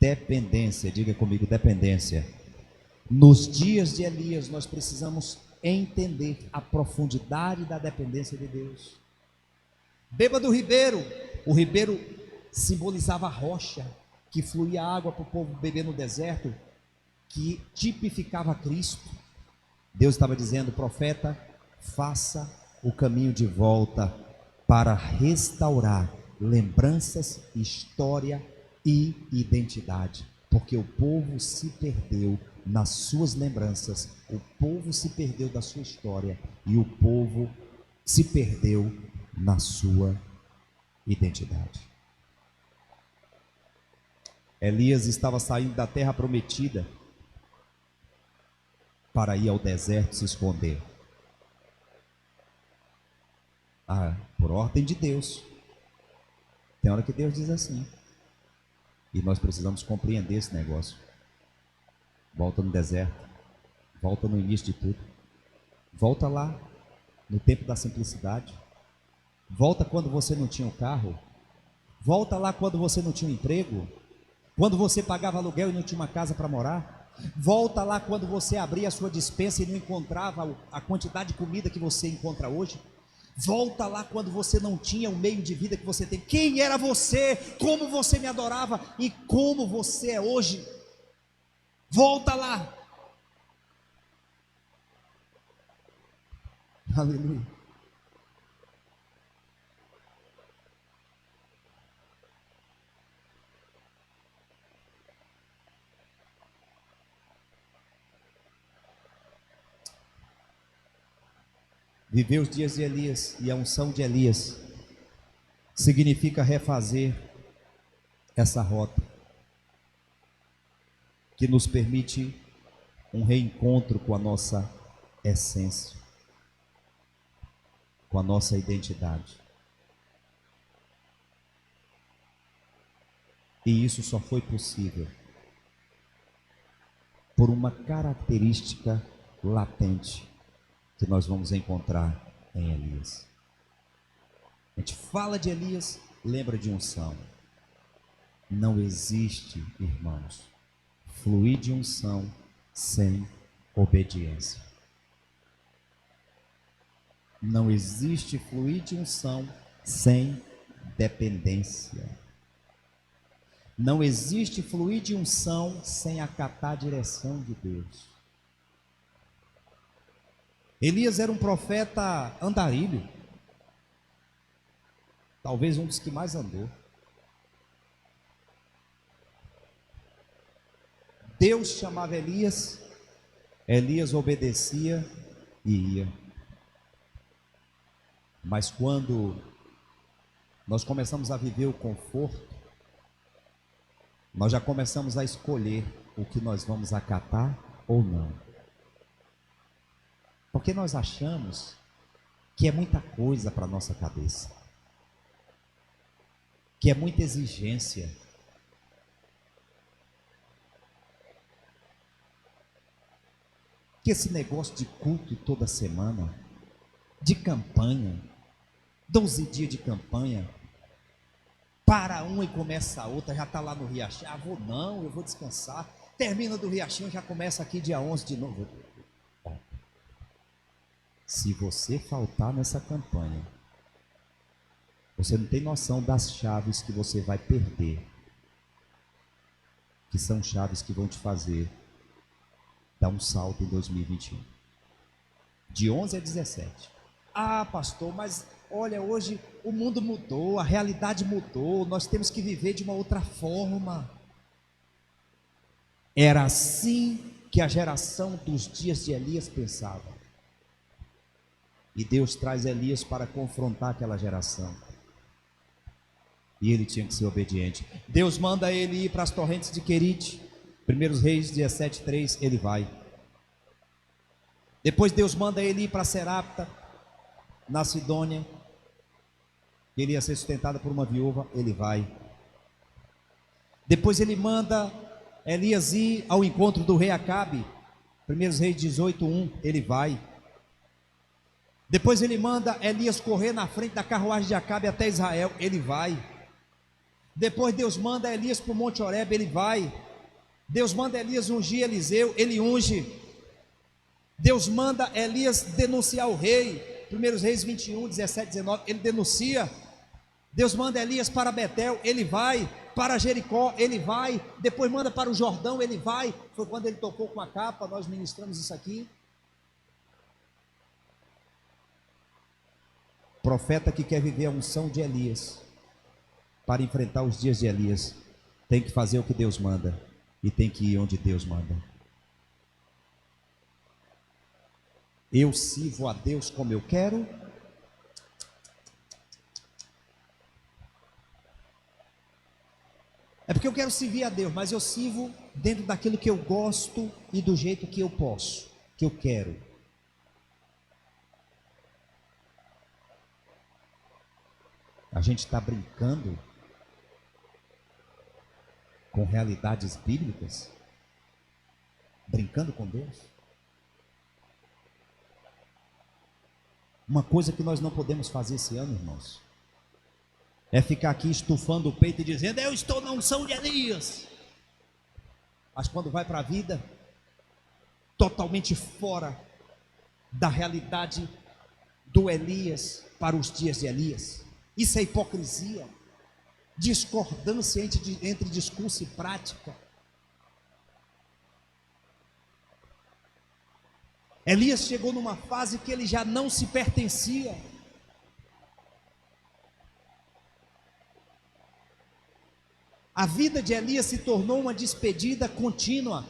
S3: Dependência, diga comigo, dependência. Nos dias de Elias, nós precisamos entender a profundidade da dependência de Deus. Beba do ribeiro. O ribeiro simbolizava a rocha que fluía água para o povo beber no deserto, que tipificava Cristo. Deus estava dizendo: profeta, faça o caminho de volta para restaurar lembranças, história e identidade, porque o povo se perdeu nas suas lembranças, o povo se perdeu da sua história e o povo se perdeu na sua identidade. Elias estava saindo da terra prometida para ir ao deserto se esconder. Por ordem de Deus. Tem hora que Deus diz assim, e nós precisamos compreender esse negócio. Volta no deserto, volta no início de tudo, volta lá no tempo da simplicidade, volta quando você não tinha um carro, volta lá quando você não tinha um emprego, quando você pagava aluguel e não tinha uma casa para morar, volta lá quando você abria a sua despensa e não encontrava a quantidade de comida que você encontra hoje, volta lá quando você não tinha o meio de vida que você tem. Quem era você? Como você me adorava e como você é hoje? Volta lá. Aleluia. Viver os dias de Elias e a unção de Elias significa refazer essa rota que nos permite um reencontro com a nossa essência, com a nossa identidade. E isso só foi possível por uma característica latente que nós vamos encontrar em Elias. A gente fala de Elias, lembra de unção. Não existe, irmãos, fluir de unção sem obediência. Não existe fluir de unção sem dependência. Não existe fluir de unção sem acatar a direção de Deus. Elias era um profeta andarilho, talvez um dos que mais andou. Deus chamava Elias, Elias obedecia e ia. Mas quando nós começamos a viver o conforto, nós já começamos a escolher o que nós vamos acatar ou não. Porque nós achamos que é muita coisa para a nossa cabeça, que é muita exigência. Que esse negócio de culto toda semana, de campanha, 12 dias de campanha, para uma e começa a outra, já está lá no Riachinho, vou não, eu vou descansar, termina do Riachinho, já começa aqui dia 11 de novo. Se você faltar nessa campanha, você não tem noção das chaves que você vai perder, que são chaves que vão te fazer dar um salto em 2021, de 11 a 17. Pastor, mas olha, hoje o mundo mudou, a realidade mudou, nós temos que viver de uma outra forma. Era assim que a geração dos dias de Elias pensava. E Deus traz Elias para confrontar aquela geração. E ele tinha que ser obediente. Deus manda ele ir para as torrentes de Querite. 1 Reis 17:3, ele vai. Depois Deus manda ele ir para Serapta, na Sidônia. Ele ia ser sustentado por uma viúva, ele vai. Depois ele manda Elias ir ao encontro do rei Acabe. 1 Reis 18:1, ele vai. Depois ele manda Elias correr na frente da carruagem de Acabe até Israel, ele vai. Depois Deus manda Elias para o Monte Horebe, ele vai. Deus manda Elias ungir Eliseu, ele unge. Deus manda Elias denunciar o rei. 1 Reis 21, 17, 19, ele denuncia. Deus manda Elias para Betel, ele vai. Para Jericó, ele vai. Depois manda para o Jordão, ele vai. Foi quando ele tocou com a capa, nós ministramos isso aqui. Profeta que quer viver a unção de Elias, para enfrentar os dias de Elias, tem que fazer o que Deus manda e tem que ir onde Deus manda. Eu sirvo a Deus como eu quero? É porque eu quero servir a Deus, mas eu sirvo dentro daquilo que eu gosto e do jeito que eu posso, que eu quero. A gente está brincando com realidades bíblicas? Brincando com Deus? Uma coisa que nós não podemos fazer esse ano, irmãos, é ficar aqui estufando o peito e dizendo: eu estou na unção de Elias. Mas quando vai para a vida, totalmente fora da realidade do Elias para os dias de Elias. Isso é hipocrisia, discordância entre discurso e prática. Elias chegou numa fase que ele já não se pertencia. A vida de Elias se tornou uma despedida contínua.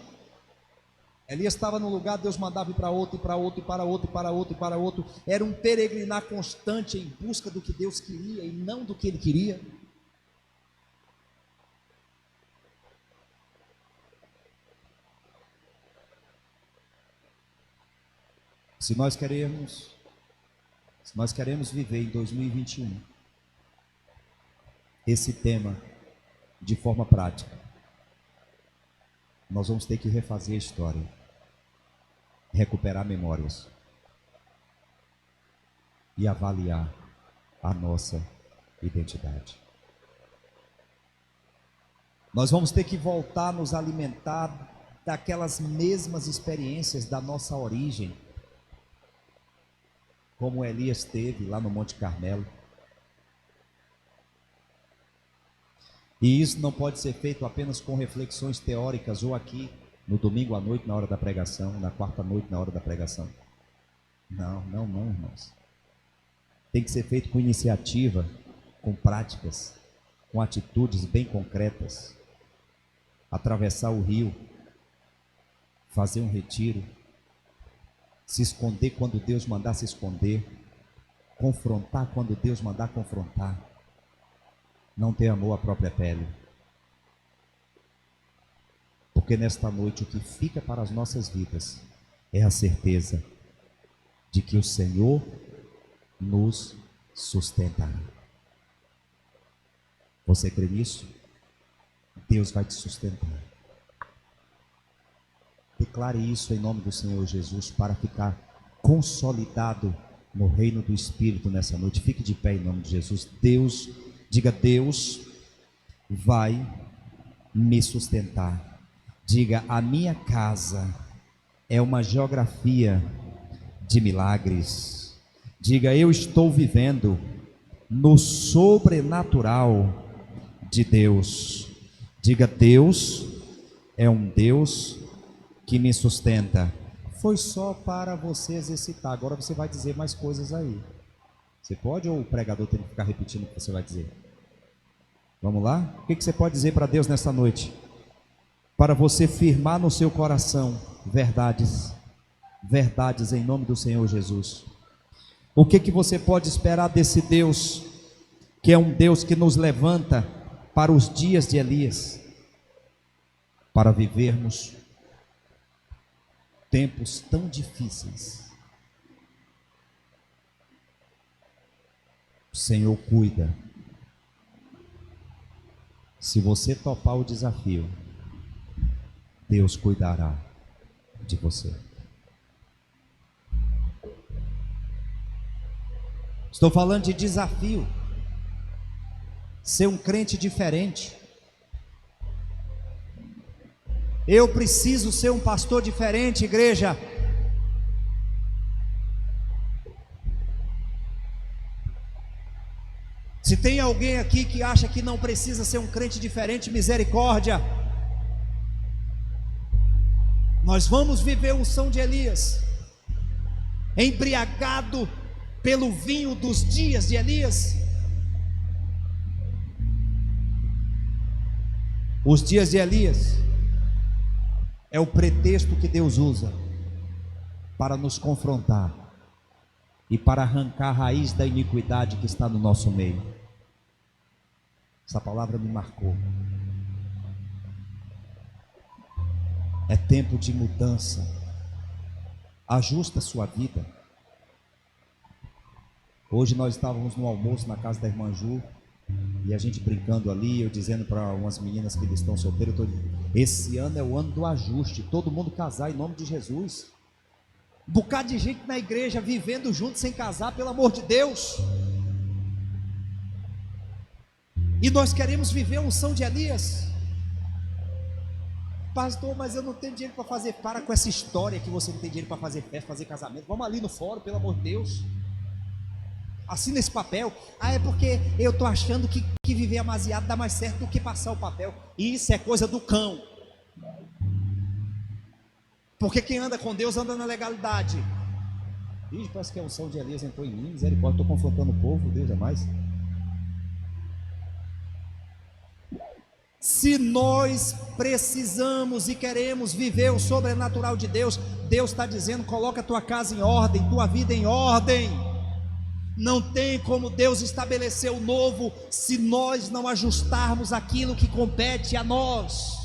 S3: Elias estava num lugar, Deus mandava ir para outro, e para outro, e para outro, e para outro, e para outro. Era um peregrinar constante em busca do que Deus queria e não do que ele queria. Se nós queremos viver em 2021 esse tema de forma prática, nós vamos ter que refazer a história, recuperar memórias e avaliar a nossa identidade. Nós vamos ter que voltar a nos alimentar daquelas mesmas experiências da nossa origem, como Elias teve lá no Monte Carmelo. E isso não pode ser feito apenas com reflexões teóricas ou aqui no domingo à noite na hora da pregação, na quarta noite na hora da pregação. Não, não, não, irmãos. Tem que ser feito com iniciativa, com práticas, com atitudes bem concretas. Atravessar o rio, fazer um retiro, se esconder quando Deus mandar se esconder, confrontar quando Deus mandar confrontar. Não ter amor à própria pele. Porque nesta noite o que fica para as nossas vidas é a certeza de que o Senhor nos sustentará. Você crê nisso? Deus vai te sustentar. Declare isso em nome do Senhor Jesus para ficar consolidado no reino do Espírito nessa noite. Fique de pé em nome de Jesus. Deus, diga: Deus vai me sustentar. Diga: a minha casa é uma geografia de milagres. Diga: eu estou vivendo no sobrenatural de Deus. Diga: Deus é um Deus que me sustenta. Foi só para você exercitar. Agora você vai dizer mais coisas aí. Você pode, ou o pregador tem que ficar repetindo o que você vai dizer? Vamos lá? O que você pode dizer para Deus nessa noite? Para você firmar no seu coração verdades, verdades em nome do Senhor Jesus. O que você pode esperar desse Deus, que é um Deus que nos levanta para os dias de Elias, para vivermos tempos tão difíceis? O Senhor cuida. Se você topar o desafio, Deus cuidará de você. Estou falando de desafio. Ser um crente diferente. Eu preciso ser um pastor diferente, igreja. Se tem alguém aqui que acha que não precisa ser um crente diferente, misericórdia. Nós vamos viver a unção de Elias, embriagado pelo vinho dos dias de Elias. Os dias de Elias é o pretexto que Deus usa para nos confrontar e para arrancar a raiz da iniquidade que está no nosso meio. Essa palavra me marcou. É tempo de mudança. Ajusta a sua vida. Hoje nós estávamos no almoço na casa da irmã Ju, e a gente brincando ali, eu dizendo para umas meninas que estão solteiras, esse ano é o ano do ajuste, todo mundo casar em nome de Jesus. Um bocado de gente na igreja vivendo junto sem casar, pelo amor de Deus. E nós queremos viver a unção de Elias. Pastor, mas eu não tenho dinheiro para fazer. Para com essa história que você não tem dinheiro para fazer festa, fazer casamento. Vamos ali no fórum, pelo amor de Deus. Assina esse papel. Ah, é porque eu estou achando que viver amasiado dá mais certo do que passar o papel. Isso é coisa do cão. Porque quem anda com Deus anda na legalidade. Ih, parece que a unção de Elias entrou em mim. Misericórdia, estou confrontando o povo. Deus é mais. Se nós precisamos e queremos viver o sobrenatural de Deus, Deus está dizendo: coloca a tua casa em ordem, tua vida em ordem. Não tem como Deus estabelecer o novo se nós não ajustarmos aquilo que compete a nós.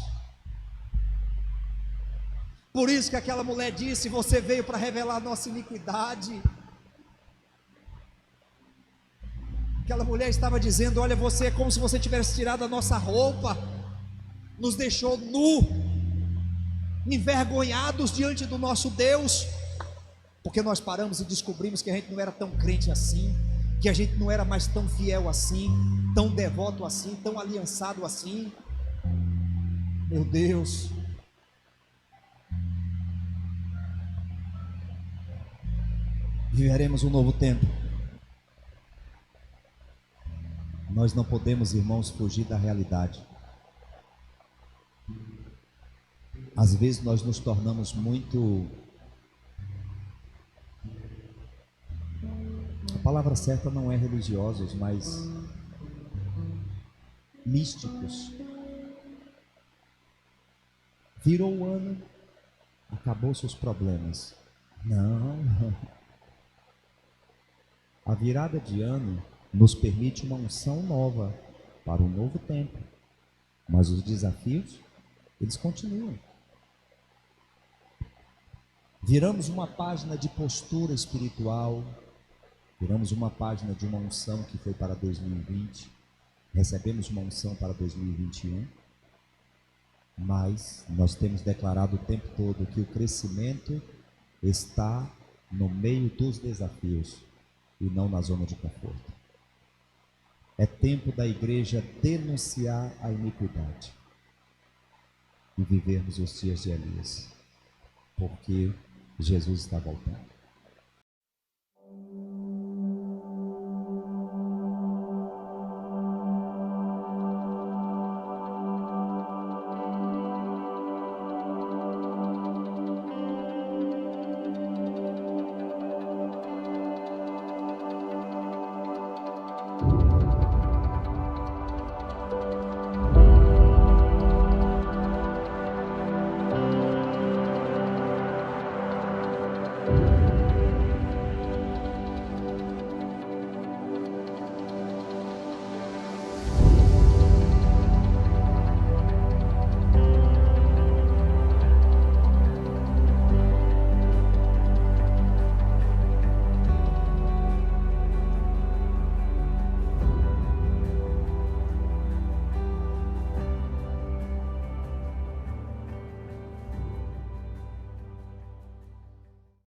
S3: Por isso que aquela mulher disse: você veio para revelar a nossa iniquidade. Aquela mulher estava dizendo: olha, você é como se você tivesse tirado a nossa roupa, nos deixou nu, envergonhados diante do nosso Deus, porque nós paramos e descobrimos que a gente não era tão crente assim, que a gente não era mais tão fiel assim, tão devoto assim, tão aliançado assim. Meu Deus, viveremos um novo tempo. Nós não podemos, irmãos, fugir da realidade. Às vezes nós nos tornamos muito... A palavra certa não é religiosos, mas místicos. Virou o ano, acabou seus problemas. Não. A virada de ano nos permite uma unção nova para um novo tempo. Mas os desafios, eles continuam. Viramos uma página de postura espiritual, viramos uma página de uma unção que foi para 2020, recebemos uma unção para 2021, mas nós temos declarado o tempo todo que o crescimento está no meio dos desafios e não na zona de conforto. É tempo da igreja denunciar a iniquidade e vivermos os dias de Elias, porque Jesus está voltando.